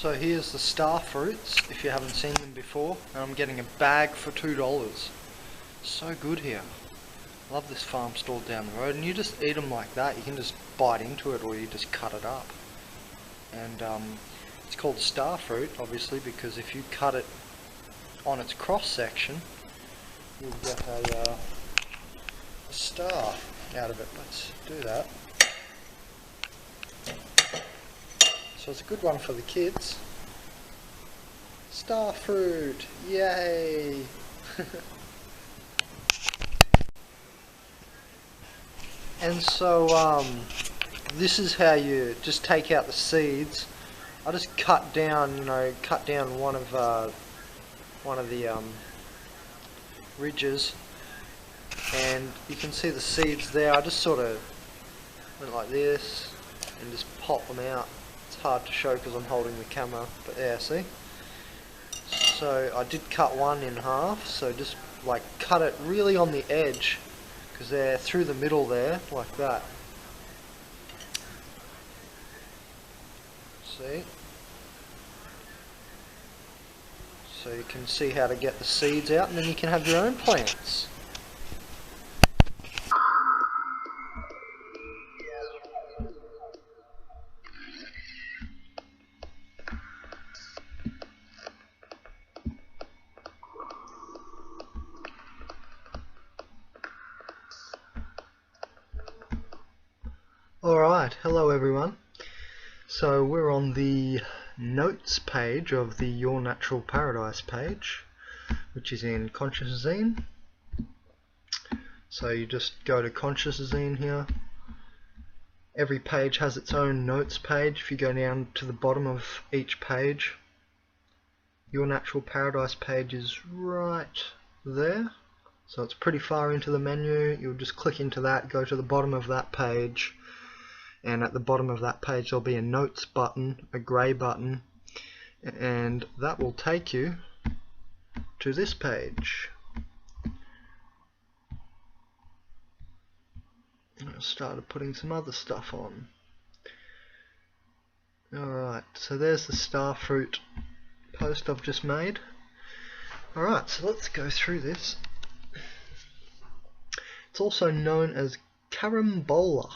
So here's the star fruits, if you haven't seen them before, and I'm getting a bag for $2. So good here. Love this farm stall down the road, and you just eat them like that. You can just bite into it, or you just cut it up. And it's called star fruit, obviously, because if you cut it on its cross section, you'll get a star out of it. Let's do that. So it's a good one for the kids. Star fruit, yay! And so this is how you just take out the seeds. I just cut down, one of the ridges, and you can see the seeds there. I just sort of went like this and just pop them out. It's hard to show because I'm holding the camera, but yeah, see? So I did cut one in half, so just like cut it really on the edge, because they're through the middle there, like that. See? So you can see how to get the seeds out, and then you can have your own plants. Alright, hello everyone. So we're on the notes page of the Your Natural Paradise page, which is in consciousazine. So you just go to consciousazine here. Every page has its own notes page. If you go down to the bottom of each page, Your Natural Paradise page is right there. So it's pretty far into the menu. You'll just click into that, go to the bottom of that page, and at the bottom of that page there'll be a notes button, a grey button, and that will take you to this page. I started putting some other stuff on. Alright, so there's the star fruit post I've just made. Alright, so let's go through this. It's also known as carambola.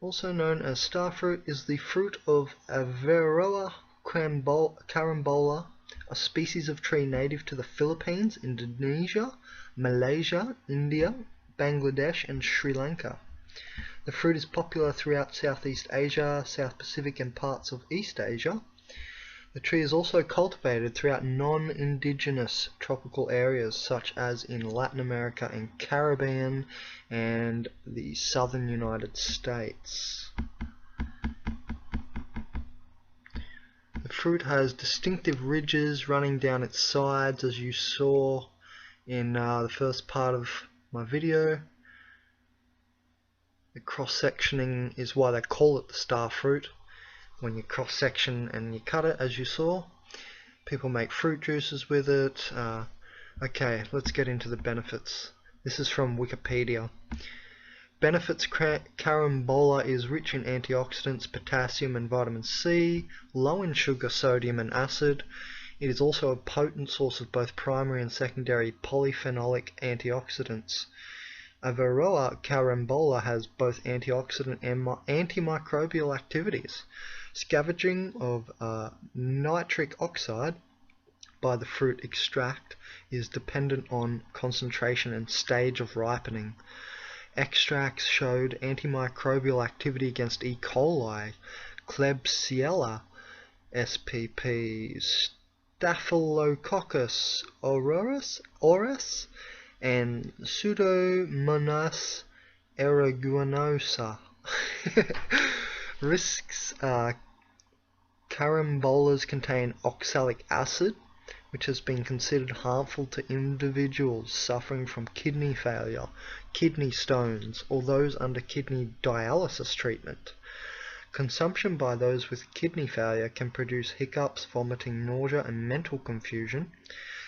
Also known as starfruit, is the fruit of Averoa carambola, a species of tree native to the Philippines, Indonesia, Malaysia, India, Bangladesh and Sri Lanka. The fruit is popular throughout Southeast Asia, South Pacific and parts of East Asia. The tree is also cultivated throughout non-indigenous tropical areas such as in Latin America and Caribbean and the southern United States. The fruit has distinctive ridges running down its sides, as you saw in the first part of my video. The cross-sectioning is why they call it the star fruit. When you cross section and you cut it, as you saw, people make fruit juices with it. Okay, let's get into the benefits. This is from Wikipedia. Benefits: carambola is rich in antioxidants, potassium and vitamin C, low in sugar, sodium and acid. It is also a potent source of both primary and secondary polyphenolic antioxidants. Averoa carambola has both antioxidant and antimicrobial activities. Scavenging of nitric oxide by the fruit extract is dependent on concentration and stage of ripening. Extracts showed antimicrobial activity against E. coli, Klebsiella spp, Staphylococcus aureus, and Pseudomonas aeruginosa. Risks: carambolas contain oxalic acid, which has been considered harmful to individuals suffering from kidney failure, kidney stones, or those under kidney dialysis treatment. Consumption by those with kidney failure can produce hiccups, vomiting, nausea, and mental confusion.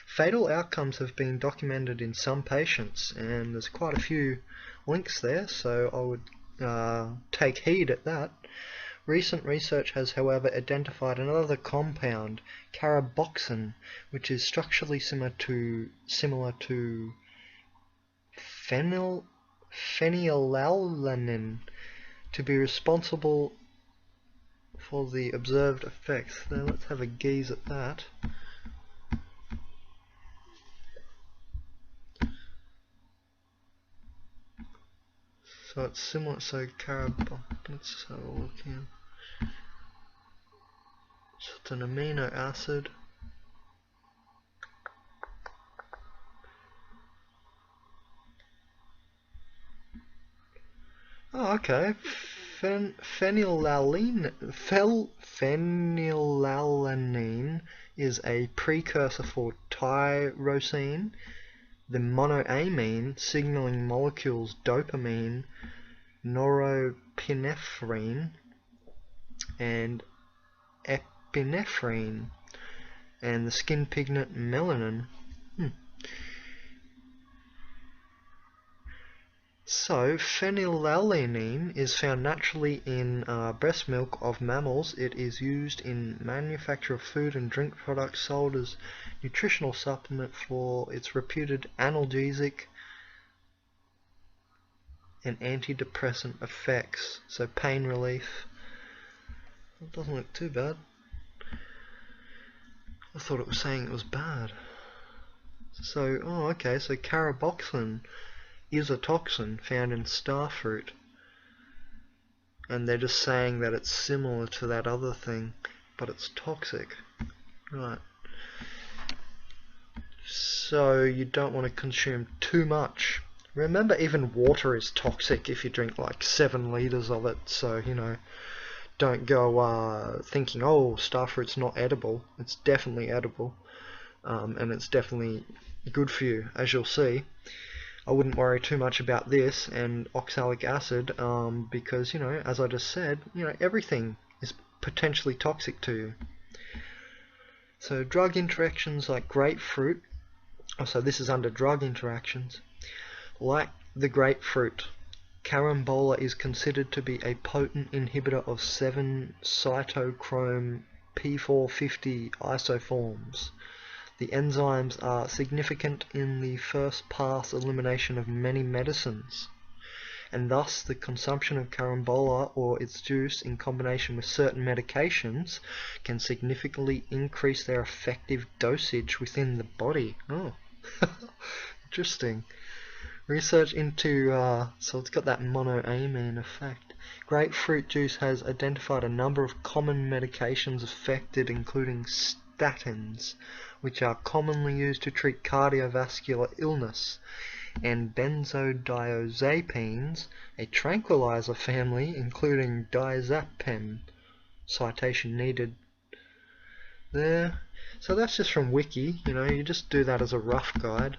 Fatal outcomes have been documented in some patients, and there's quite a few links there, so I would take heed at that. Recent research has, however, identified another compound, carboxyl, which is structurally similar to phenylalanine, to be responsible for the observed effects. Now let's have a gaze at that. So it's similar, so let's have a look here. So it's an amino acid. Oh, okay. Phenylalanine is a precursor for tyrosine, the monoamine signaling molecules dopamine, norepinephrine, and epinephrine, and the skin pigment melanin. So, phenylalanine is found naturally in breast milk of mammals. It is used in manufacture of food and drink products, sold as nutritional supplement for its reputed analgesic and antidepressant effects. So pain relief. It doesn't look too bad. I thought it was saying it was bad. So, oh okay, so carboxyl is a toxin found in starfruit, and they're just saying that it's similar to that other thing, but it's toxic. Right. So you don't want to consume too much. Remember, even water is toxic if you drink like 7 liters of it, so you know, don't go thinking, oh, starfruit's not edible. It's definitely edible, and it's definitely good for you, as you'll see. I wouldn't worry too much about this and oxalic acid, because, you know, as I just said, you know, everything is potentially toxic to you. So drug interactions like grapefruit, so this is under drug interactions, like the grapefruit, carambola is considered to be a potent inhibitor of 7-cytochrome P450 isoforms. The enzymes are significant in the first-pass elimination of many medicines, and thus the consumption of carambola or its juice in combination with certain medications can significantly increase their effective dosage within the body. Oh, interesting. Research into, so it's got that monoamine effect. Grapefruit juice has identified a number of common medications affected, including statins, which are commonly used to treat cardiovascular illness, and benzodiazepines, a tranquilizer family including diazepam. Citation needed there. So that's just from Wiki, you know, you just do that as a rough guide.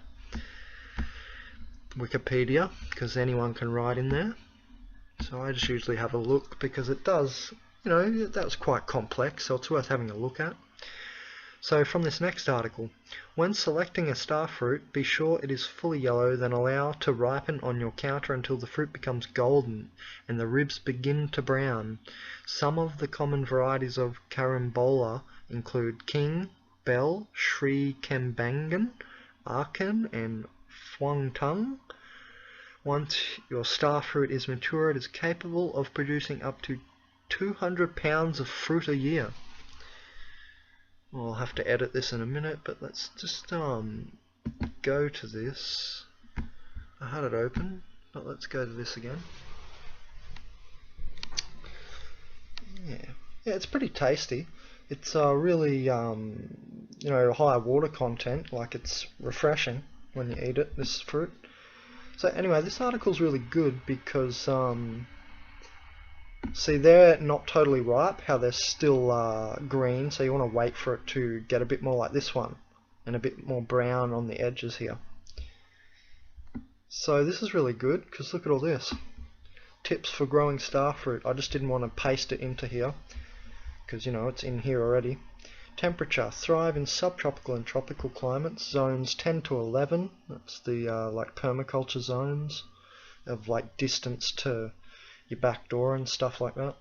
Wikipedia, because anyone can write in there. So I just usually have a look because it does, you know, that's quite complex, so it's worth having a look at. So from this next article, when selecting a starfruit, be sure it is fully yellow, then allow to ripen on your counter until the fruit becomes golden and the ribs begin to brown. Some of the common varieties of carambola include King, Bell, Sri Kembangan, Arkan, and Fuangtung. Once your starfruit is mature, it is capable of producing up to 200 pounds of fruit a year. I'll have to edit this in a minute, but let's just go to this. I had it open, but let's go to this again. Yeah, it's pretty tasty. It's really you know, high water content, like it's refreshing when you eat it, this fruit. So anyway, this article's really good because see, they're not totally ripe, how they're still green, so you want to wait for it to get a bit more like this one, and a bit more brown on the edges here. So this is really good, because look at all this. Tips for growing starfruit. I just didn't want to paste it into here, because, you know, it's in here already. Temperature. Thrive in subtropical and tropical climates. Zones 10 to 11. That's the like permaculture zones, of like distance to your back door and stuff like that.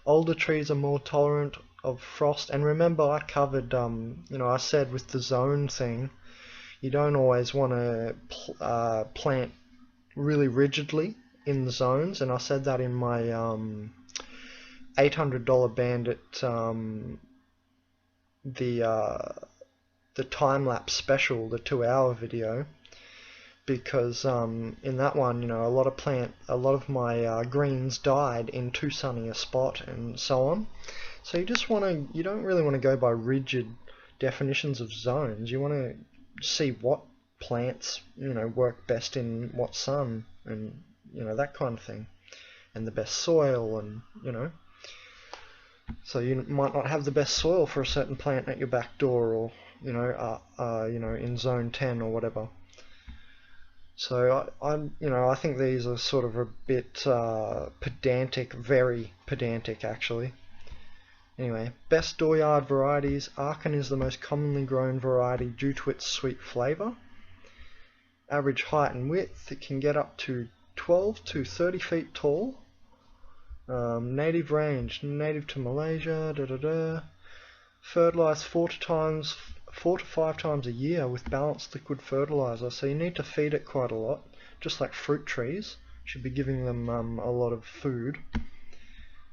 Older trees are more tolerant of frost. And remember, I covered, I said with the zone thing, you don't always want to plant really rigidly in the zones, and I said that in my $800 Bandit, the time-lapse special, the 2-hour video, because in that one, a lot of my greens died in too sunny a spot and so on. So you don't really want to go by rigid definitions of zones. You want to see what plants, work best in what sun, and that kind of thing, and the best soil, and so you might not have the best soil for a certain plant at your back door, or in zone 10 or whatever. So I think these are sort of a bit pedantic, very pedantic actually. Anyway, best dooryard varieties. Arkan is the most commonly grown variety due to its sweet flavour. Average height and width, it can get up to 12 to 30 feet tall. Native range, native to Malaysia. Fertilised 4 to 5 times a year with balanced liquid fertiliser, so you need to feed it quite a lot, just like fruit trees. Should be giving them a lot of food.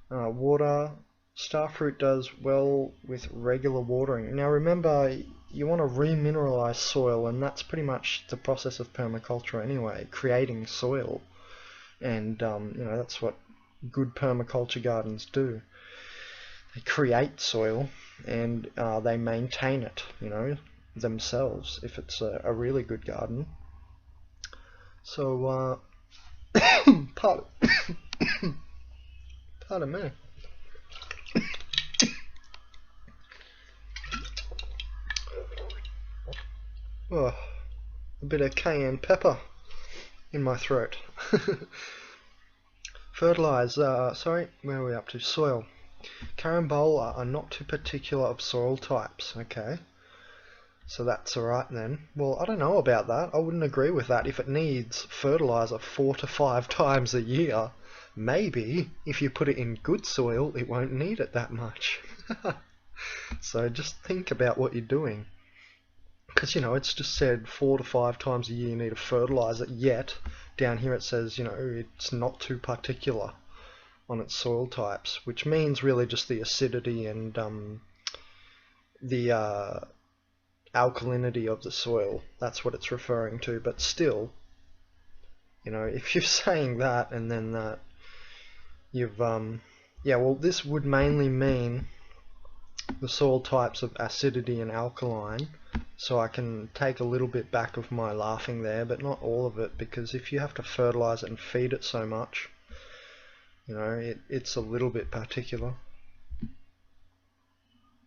Water. Starfruit does well with regular watering. Now remember, you want to remineralize soil, and that's pretty much the process of permaculture anyway, creating soil. And that's what good permaculture gardens do. They create soil, and they maintain it, themselves, if it's a really good garden. So, pardon me. Oh, a bit of cayenne pepper in my throat. Fertilise, sorry, where are we up to? Soil. Carambola are not too particular of soil types, okay. So that's alright then. Well, I don't know about that. I wouldn't agree with that. If it needs fertiliser 4 to 5 times a year, maybe if you put it in good soil, it won't need it that much. So just think about what you're doing. Because, it's just said 4 to 5 times a year you need to fertilise it, yet down here it says, it's not too particular on its soil types, which means really just the acidity and the alkalinity of the soil. That's what it's referring to, but still, if you're saying that and then that, you've, this would mainly mean the soil types of acidity and alkaline, so I can take a little bit back of my laughing there, but not all of it, because if you have to fertilize it and feed it so much, it's a little bit particular.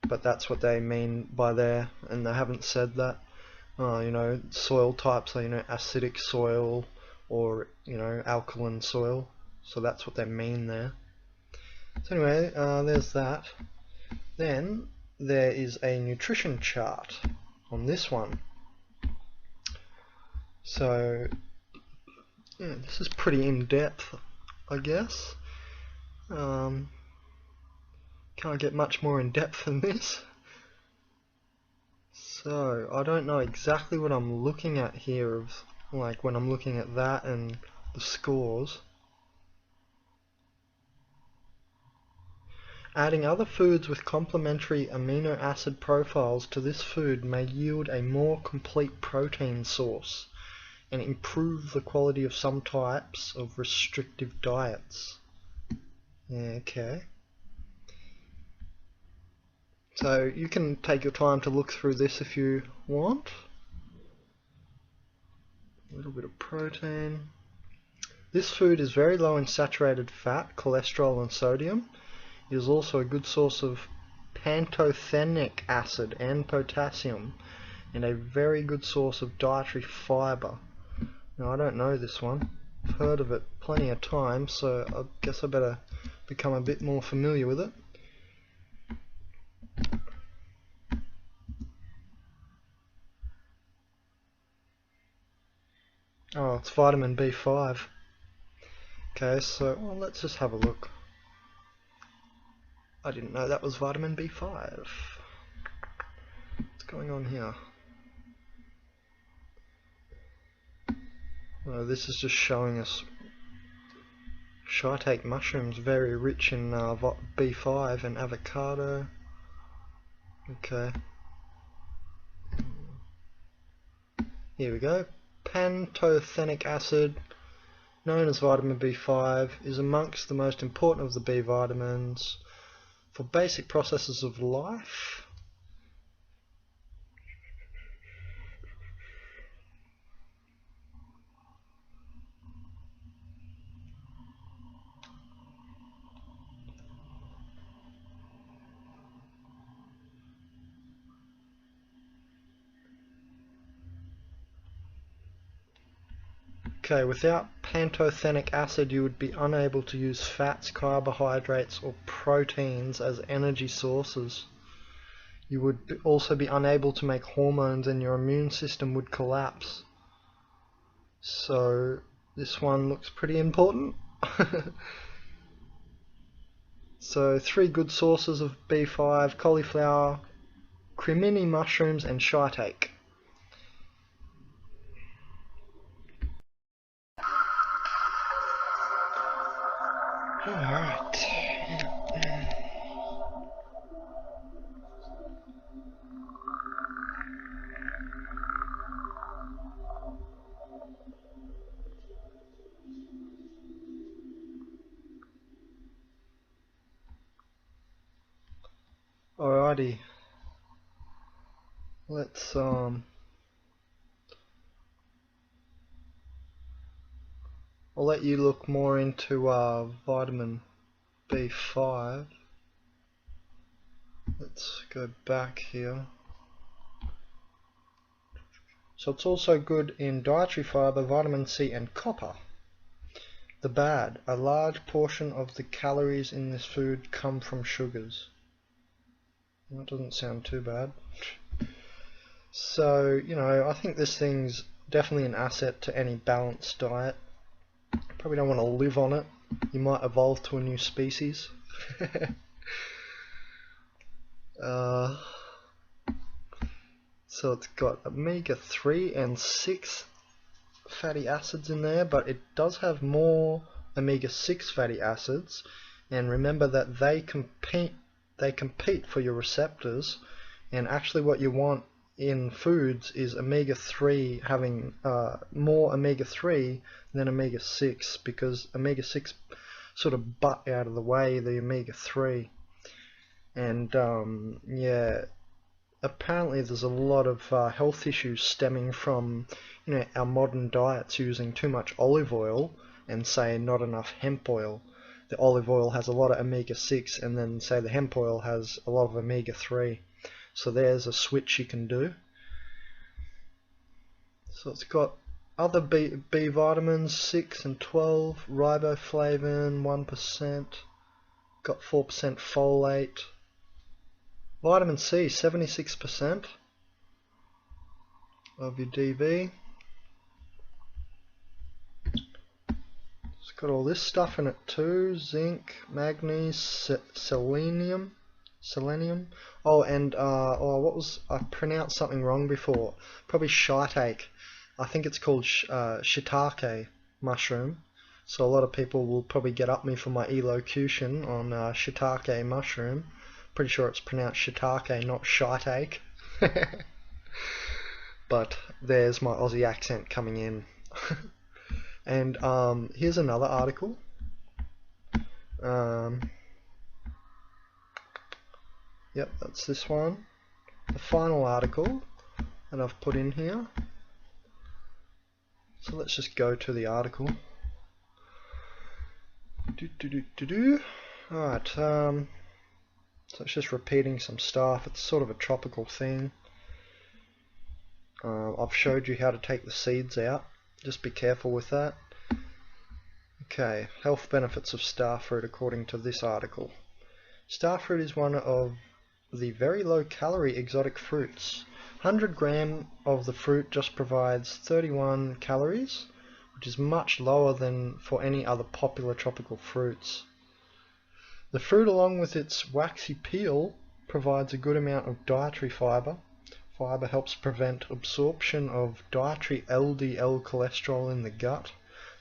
But that's what they mean by there, and they haven't said that. Soil types are, acidic soil or, alkaline soil, so that's what they mean there. So anyway, there's that. Then there is a nutrition chart on this one. So yeah, this is pretty in-depth, I guess. Can't get much more in-depth than this. So I don't know exactly what I'm looking at here, of like when I'm looking at that and the scores. Adding other foods with complementary amino acid profiles to this food may yield a more complete protein source and improve the quality of some types of restrictive diets. Okay. So you can take your time to look through this if you want. A little bit of protein. This food is very low in saturated fat, cholesterol and sodium. It is also a good source of pantothenic acid and potassium, and a very good source of dietary fibre. Now I don't know this one. I've heard of it plenty of times, so I guess I better become a bit more familiar with it. Oh, it's vitamin B5. Okay, so let's just have a look. I didn't know that was vitamin B5. What's going on here? Oh, this is just showing us shiitake mushrooms, very rich in B5 and avocado. Okay. Here we go. Pantothenic acid, known as vitamin B5, is amongst the most important of the B vitamins for basic processes of life. Okay, without pantothenic acid you would be unable to use fats, carbohydrates or proteins as energy sources. You would also be unable to make hormones and your immune system would collapse. So this one looks pretty important. So 3 good sources of B5: cauliflower, cremini mushrooms and shiitake. Alright. Alrighty. Let's I'll let you look more into vitamin B5. Let's go back here. So it's also good in dietary fiber, vitamin C and copper. The bad: a large portion of the calories in this food come from sugars. That doesn't sound too bad. So, you know, I think this thing's definitely an asset to any balanced diet. Probably don't want to live on it. You might evolve to a new species. So it's got omega-3 and 6 fatty acids in there, but it does have more omega-6 fatty acids, and remember that they compete for your receptors, and actually what you want in foods is omega-3 having more omega-3 than omega-6, because omega-6 sort of butt out of the way the omega-3. And yeah, apparently there's a lot of health issues stemming from, you know, our modern diets using too much olive oil and say not enough hemp oil. The olive oil has a lot of omega-6 and then say the hemp oil has a lot of omega-3. So there's a switch you can do. So it's got other B vitamins, 6 and 12, riboflavin 1%, got 4% folate, vitamin C 76% of your DV. It's got all this stuff in it too: zinc, manganese, selenium. Oh, and I pronounced something wrong before. Probably shiitake. I think it's called shiitake mushroom. So a lot of people will probably get up me for my elocution on shiitake mushroom. Pretty sure it's pronounced shiitake, not shiitake. But there's my Aussie accent coming in. And here's another article. Yep, that's this one. The final article that I've put in here. So let's just go to the article. Alright, so it's just repeating some stuff. It's sort of a tropical thing. I've showed you how to take the seeds out. Just be careful with that. Okay, health benefits of starfruit according to this article. Starfruit is one of the very low calorie exotic fruits. 100 gram of the fruit just provides 31 calories, which is much lower than for any other popular tropical fruits. The fruit, along with its waxy peel, provides a good amount of dietary fiber. Fiber helps prevent absorption of dietary LDL cholesterol in the gut.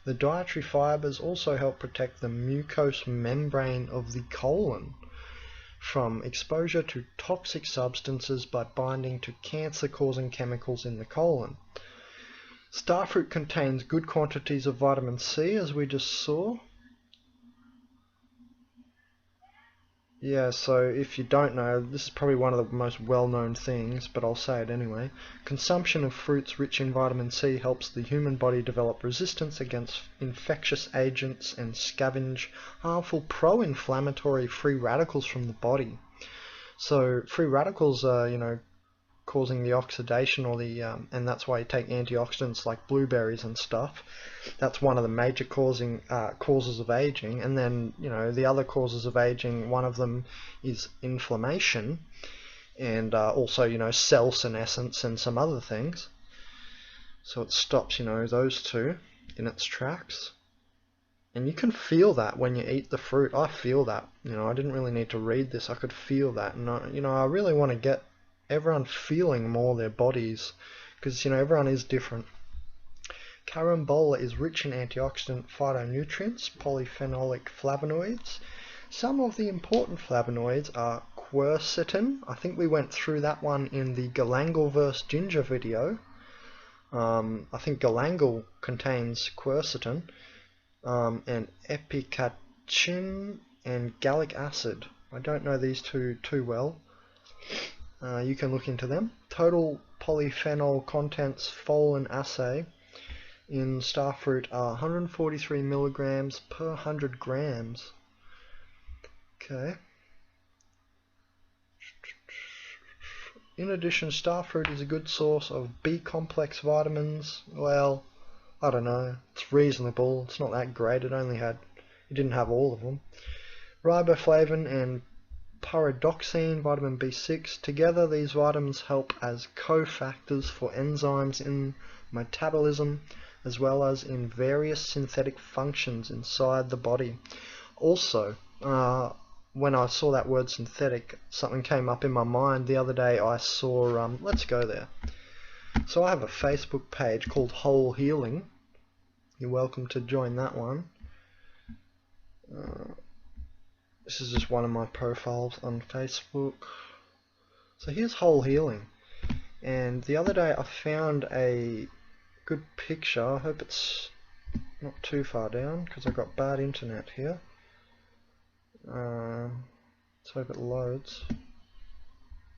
The dietary fibers also help protect the mucous membrane of the colon from exposure to toxic substances by binding to cancer-causing chemicals in the colon. Starfruit contains good quantities of vitamin C, as we just saw. Yeah, so if you don't know, this is probably one of the most well-known things, but I'll say it anyway. Consumption of fruits rich in vitamin C helps the human body develop resistance against infectious agents and scavenge harmful pro-inflammatory free radicals from the body. So free radicals are, causing the oxidation or the and that's why you take antioxidants like blueberries and stuff. That's one of the major causes of aging. And then the other causes of aging, one of them is inflammation, and also cell senescence and some other things. So it stops those two in its tracks. And you can feel that when you eat the fruit. I feel that. I didn't really need to read this. I could feel that, and I really want to get everyone feeling more their bodies, because everyone is different. Carambola is rich in antioxidant phytonutrients, polyphenolic flavonoids. Some of the important flavonoids are quercetin. I think we went through that one in the galangal versus ginger video. I think galangal contains quercetin, and epicachin and gallic acid. I don't know these two too well. You can look into them. Total polyphenol contents Folin assay in starfruit are 143 milligrams per 100 grams. Okay. In addition, starfruit is a good source of B-complex vitamins. Well, I don't know. It's reasonable. It's not that great. It didn't have all of them. Riboflavin and pyridoxine, vitamin B6. Together, these vitamins help as cofactors for enzymes in metabolism, as well as in various synthetic functions inside the body. Also, when I saw that word synthetic, something came up in my mind the other day. I saw, let's go there. So I have a Facebook page called Whole Healing. You're welcome to join that one. This is just one of my profiles on Facebook. So here's Whole Healing. And the other day I found a good picture. I hope it's not too far down, because I've got bad internet here. Let's hope it loads.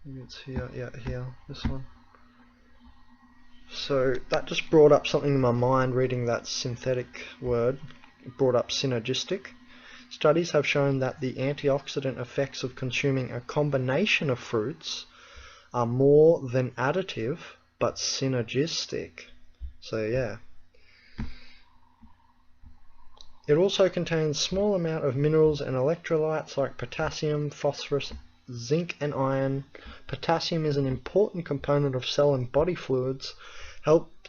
Maybe it's here. Yeah, here. This one. So that just brought up something in my mind reading that synthetic word. It brought up synergistic. Studies have shown that the antioxidant effects of consuming a combination of fruits are more than additive, but synergistic. So yeah. It also contains a small amount of minerals and electrolytes like potassium, phosphorus, zinc and iron. Potassium is an important component of cell and body fluids.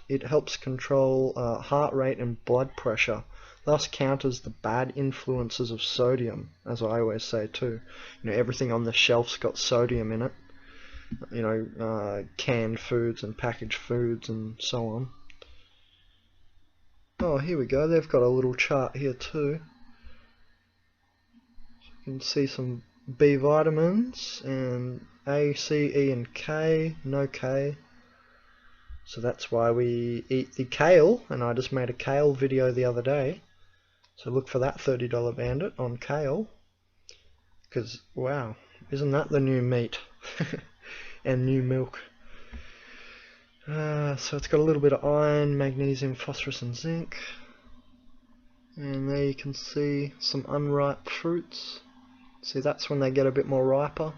It helps control heart rate and blood pressure. Thus counters the bad influences of sodium, as I always say too. Everything on the shelf's got sodium in it. Canned foods and packaged foods and so on. Oh, here we go. They've got a little chart here too. You can see some B vitamins and A, C, E and K. No K. So that's why we eat the kale, and I just made a kale video the other day. So look for that $30 Bandit on kale. Because, wow, isn't that the new meat? And new milk. So it's got a little bit of iron, magnesium, phosphorus and zinc. And there you can see some unripe fruits. See, that's when they get a bit more riper.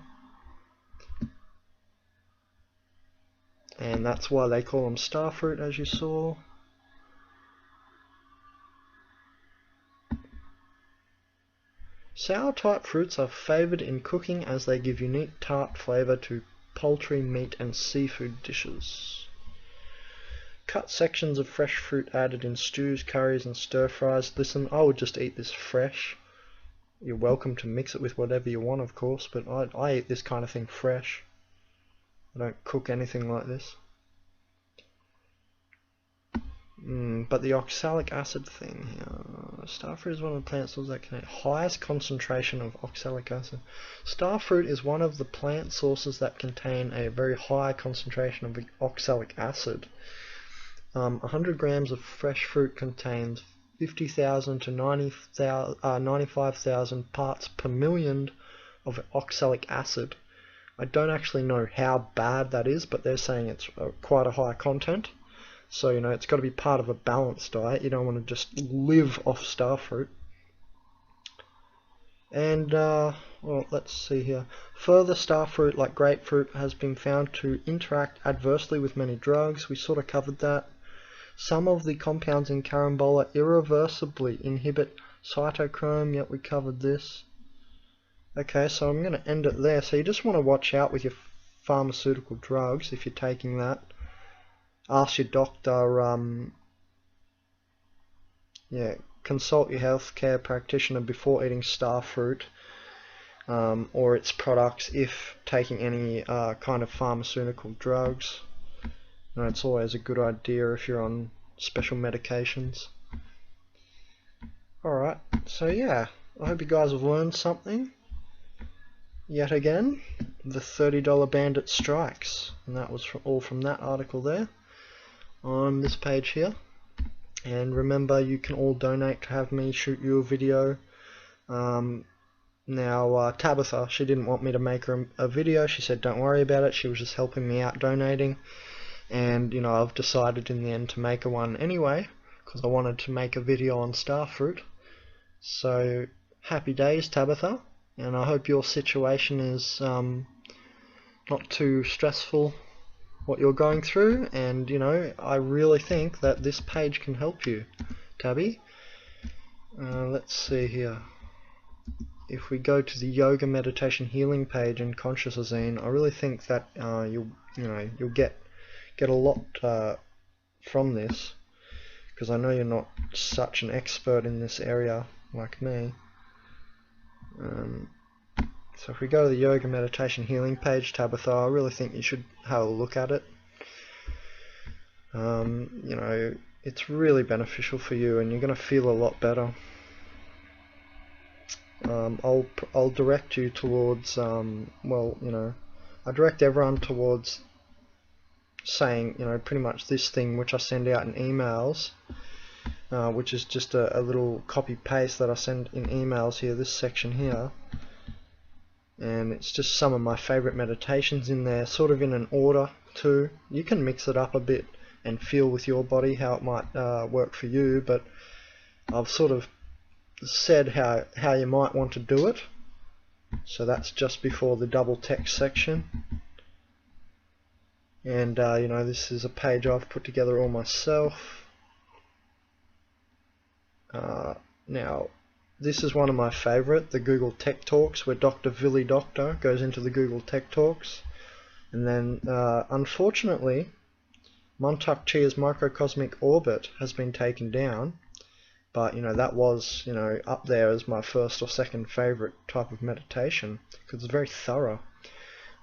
And that's why they call them starfruit, as you saw. Sour type fruits are favoured in cooking as they give unique tart flavour to poultry, meat and seafood dishes. Cut sections of fresh fruit added in stews, curries and stir fries. Listen, I would just eat this fresh. You're welcome to mix it with whatever you want, of course, but I eat this kind of thing fresh. I don't cook anything like this. But the oxalic acid thing here, starfruit is one of the plant sources that contain highest concentration of oxalic acid. Starfruit is one of the plant sources that contain a very high concentration of oxalic acid. 100 grams of fresh fruit contains 50,000 to 95,000 parts per million of oxalic acid. I don't actually know how bad that is, but they're saying it's quite a high content. So, you know, it's got to be part of a balanced diet. You don't want to just live off starfruit. And, well, let's see here. Further, starfruit, like grapefruit, has been found to interact adversely with many drugs. We sort of covered that. Some of the compounds in carambola irreversibly inhibit cytochrome, yet we covered this. Okay, so I'm going to end it there. So you just want to watch out with your pharmaceutical drugs if you're taking that. Ask your doctor, consult your healthcare practitioner before eating starfruit or its products if taking any kind of pharmaceutical drugs. And it's always a good idea if you're on special medications. Alright, so yeah, I hope you guys have learned something. Yet again, the $30 Bandit strikes, and that was all from that article there on this page here. And remember, you can all donate to have me shoot you a video. Now Tabitha, she didn't want me to make her a video. She said don't worry about it, she was just helping me out donating. And you know, I've decided in the end to make her one anyway, because I wanted to make a video on starfruit. So happy days, Tabitha, and I hope your situation is not too stressful what you're going through, and you know, I really think that this page can help you, Tabby. Let's see here. If we go to the yoga meditation healing page in consciousazine, I really think that you'll get a lot from this, because I know you're not such an expert in this area like me. So if we go to the yoga meditation healing page, Tabitha, I really think you should have a look at it. You know, it's really beneficial for you, and you're going to feel a lot better. I'll direct you towards well, you know, I direct everyone towards saying, you know, pretty much this thing which I send out in emails, which is just a little copy paste that I send in emails here, this section here. And it's just some of my favorite meditations in there, sort of in an order too. You can mix it up a bit and feel with your body how it might work for you, but I've sort of said how you might want to do it. So that's just before the double text section. And you know, this is a page I've put together all myself. Now, this is one of my favorite, the Google Tech Talks, where Dr. Villy Doctor goes into the Google Tech Talks. And then, unfortunately, Montauk Chia's Microcosmic Orbit has been taken down. But, you know, that was, you know, up there as my first or second favorite type of meditation, because it's very thorough.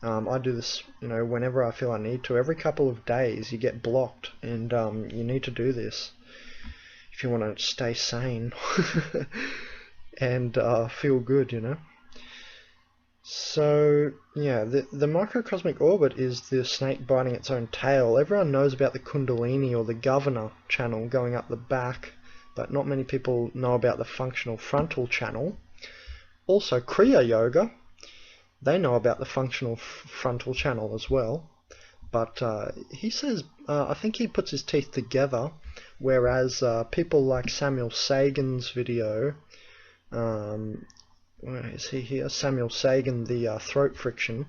I do this, you know, whenever I feel I need to. Every couple of days you get blocked, and you need to do this if you want to stay sane and feel good, you know. So yeah, the microcosmic orbit is the snake biting its own tail. Everyone knows about the Kundalini or the governor channel going up the back, but not many people know about the functional frontal channel. Also, Kriya Yoga, they know about the functional frontal channel as well. But he says, I think he puts his teeth together, whereas people like Samuel Sagan's video, where is he here? Samuel Sagan, the throat friction.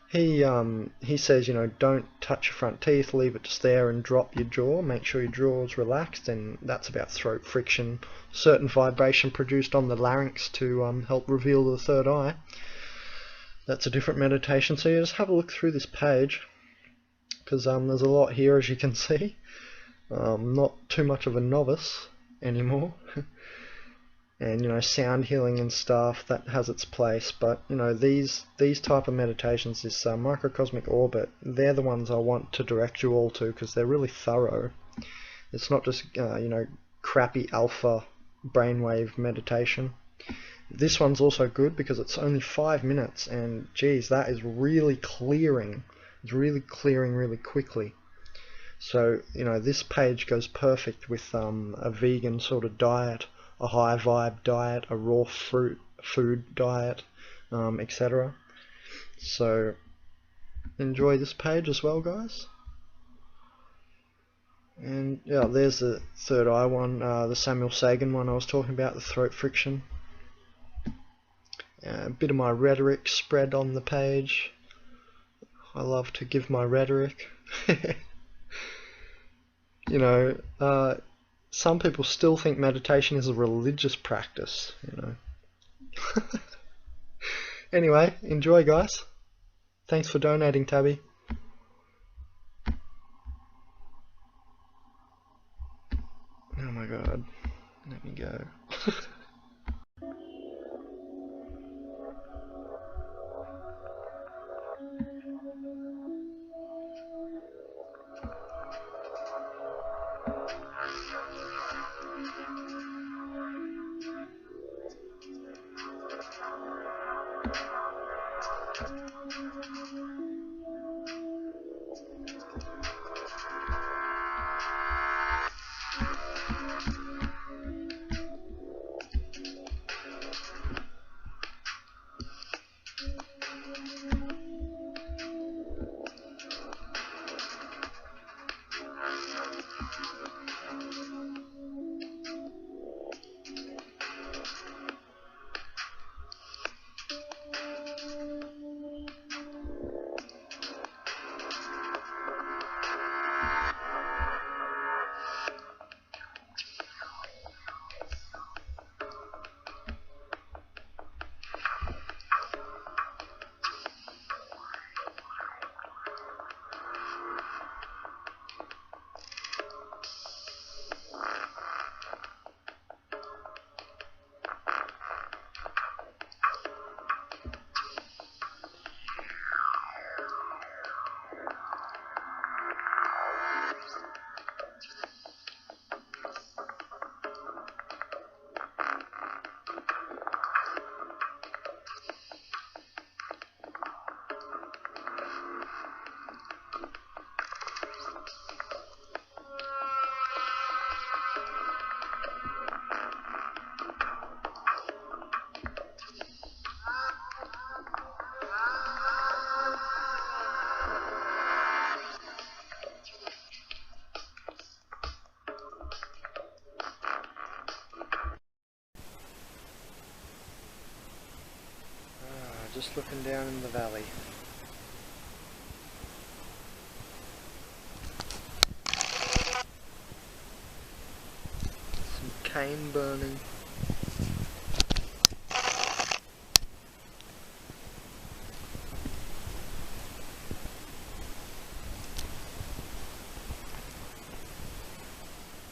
He says, you know, don't touch your front teeth, leave it just there and drop your jaw. Make sure your jaw is relaxed, and that's about throat friction. Certain vibration produced on the larynx to help reveal the third eye. That's a different meditation. So you just have a look through this page, because there's a lot here, as you can see. Not too much of a novice anymore. and sound healing and stuff, that has its place. But these type of meditations, this microcosmic orbit, they're the ones I want to direct you all to, because they're really thorough. It's not just crappy alpha brainwave meditation. This one's also good because it's only 5 minutes, and geez, that is really clearing. It's really clearing really quickly. So this page goes perfect with a vegan sort of diet, a high vibe diet, a raw food diet, etc. So enjoy this page as well, guys. And yeah, there's the third eye one, the Samuel Sagan one I was talking about, the throat friction. A bit of my rhetoric spread on the page. I love to give my rhetoric. Some people still think meditation is a religious practice, Anyway, enjoy, guys. Thanks for donating, Tabby. Oh my god. Let me go. Just looking down in the valley. Some cane burning.